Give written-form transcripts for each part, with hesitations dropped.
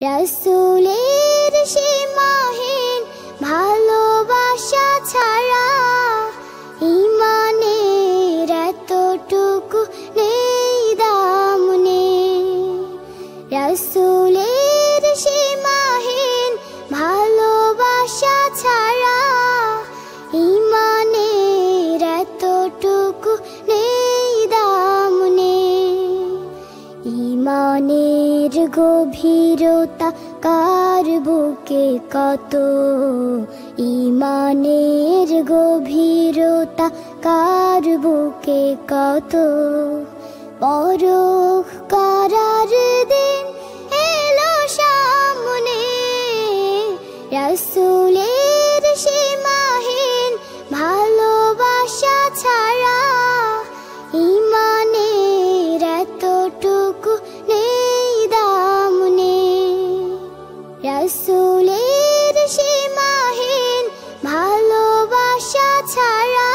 রাসূলের সীমাহীন ভালোবাসা ছাড়া ঈমানের এতটুকু নেই দাম নেই। রাসূলের সীমাহীন ভালোবাসা ছাড়া ঈমানের এতটুকু নেই দাম নেই। ঈমানের গভীরতা কার বুকে কত, ঈমানের গভীরতা কার বুকে কত। পরখ করার দিন এলো সামনে, রাসূলের সীমাহীন ভালোবাসা ছাড়া ঈমানের এতটুকু নেই দাম নেই। রাসূলের সীমাহীন ভালোবাসা ছাড়া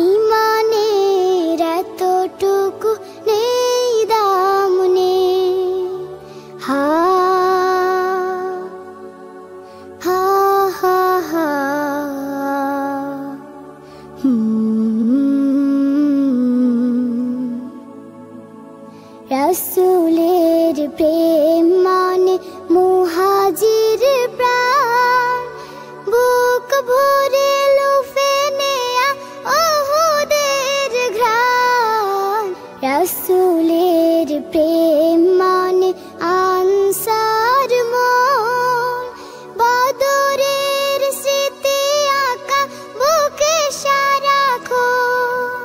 ঈমানের এতটুকু নেই দাম নেই। হা হা হা হা রাসূলের প্রেম মানে মুহাজির প্রাণ, বুক ভরে লুফে নেয়া উহুদের ঘ্রাণ। রাসূলের প্রেম মানে আনসার মন, বদরের স্মৃতি আঁকা বুকে সারাক্ষণ।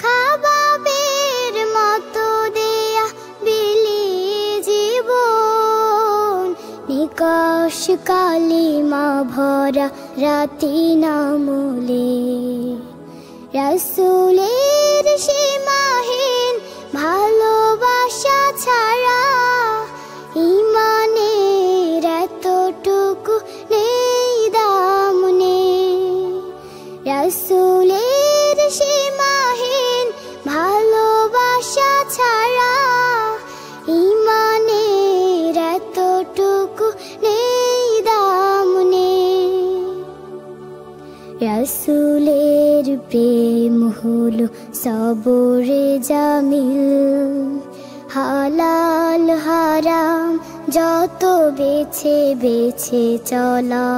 খাবাবের মতো দেয়া বিলিয়ে জীবন, নিকষ কালিমা ভরা রাতি নামলে। রাসূলের সীমাহীন ভালোবাসা ছাড়া ঈমানের এতটুকু নেই দাম নেই। রাসূলের সীমাহীন ভালোবাসা ছাড়া ঈমানের এতটুকু নেই দাম নেই। রাসূলের প্রেম হলো সবরে জামিল, হালাল হারাম যত বেছে বেছে চলা।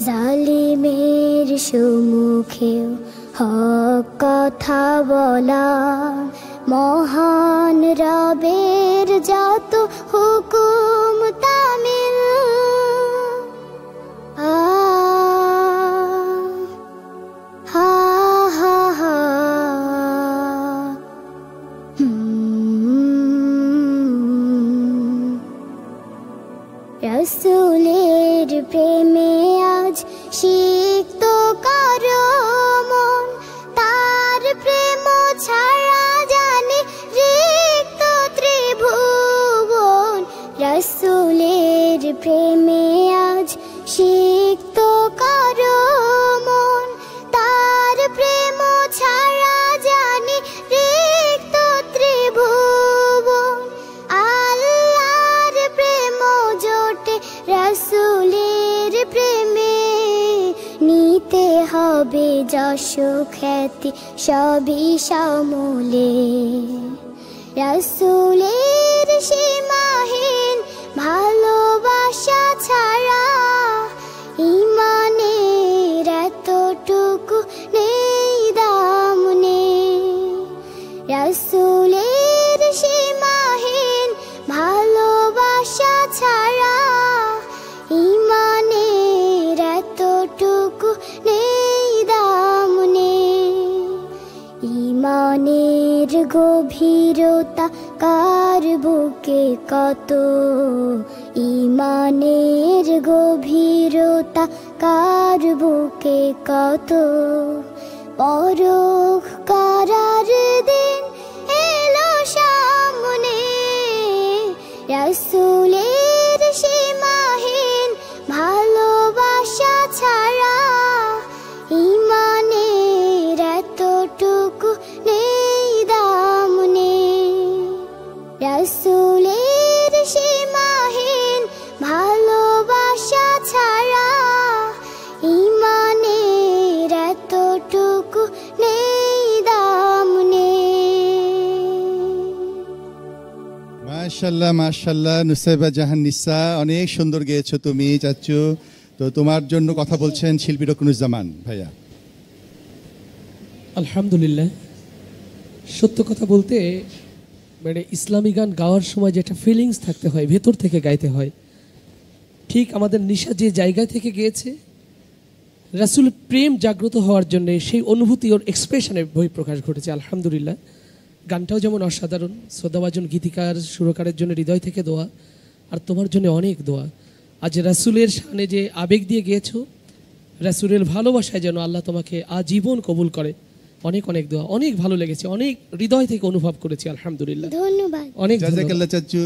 জালিমের সম্মুখেও হক কথা বলা, মহান রবের যত হুকুম তামিল। হা হা হা রাসূলের প্রেমে আজ সিক্ত কারো মন, তার প্রেম ছাড়া জানে রিক্ত ত্রিভুবন। রাসূলের প্রেমে আজ সিক্ত কারো মন, তার প্রেম ছাড়া জানে রিক্ত ত্রিভুবন। আল্লাহর প্রেম জোটে রাসূলের প্রেমে, নিতে হবে যশ খ্যাতি সবই সমূলে। রাসূলের সীমাহীন ভালোবাসা ছাড়া ঈমানের এতটুকু নেই দাম নেই। রাসূলের সীমাহীন ভালোবাসা ছাড়া ঈমানের এতটুকু নেই দাম নেই। ঈমানের গভীরতা কার বুকে কত, ঈমানের গভীরতা কার বুকে কত। পরখ করার দিন এলো সামনে, রাসূলের সীমাহীন ভালোবাসা ছাড়া ঈমানের এতটুকু নেই দাম নেই। রাসূলের সীমাহীন মাশাআল্লাহ মাশাআল্লাহ নুসাইবা জাহান নিসা, অনেক সুন্দর গেয়েছো তুমি চাচ্চু। তো তোমার জন্য কথা বলছেন শিল্পী রকুনুজ্জামান ভাইয়া। আলহামদুলিল্লাহ, সত্য কথা বলতে মানে ইসলামী গান গাওয়ার সময় যেটা ফিলিংস থাকতে হয়, ভেতর থেকে গাইতে হয়, ঠিক আমাদের নিশা যে জায়গা থেকে গিয়েছে রাসূল প্রেম জাগ্রত হওয়ার জন্য সেই অনুভূতি ওর এক্সপ্রেশনে বহিঃপ্রকাশ ঘটেছে। আলহামদুলিল্লাহ, গানটাও যেমন অসাধারণ, শ্রদ্ধাভাজন গীতিকার সুরকারের জন্য হৃদয় থেকে দোয়া, আর তোমার জন্য অনেক দোয়া। আজ রাসূলের শানে যে আবেগ দিয়ে গিয়েছো, রাসূলের ভালোবাসায় যেন আল্লাহ তোমাকে আজীবন কবুল করে। অনেক অনেক দোয়া, অনেক ভালো লেগেছে, অনেক হৃদয় থেকে অনুভব করেছি। আলহামদুলিল্লাহ, ধন্যবাদ। অনেক জাযাকাল্লাহ চাচ্চু।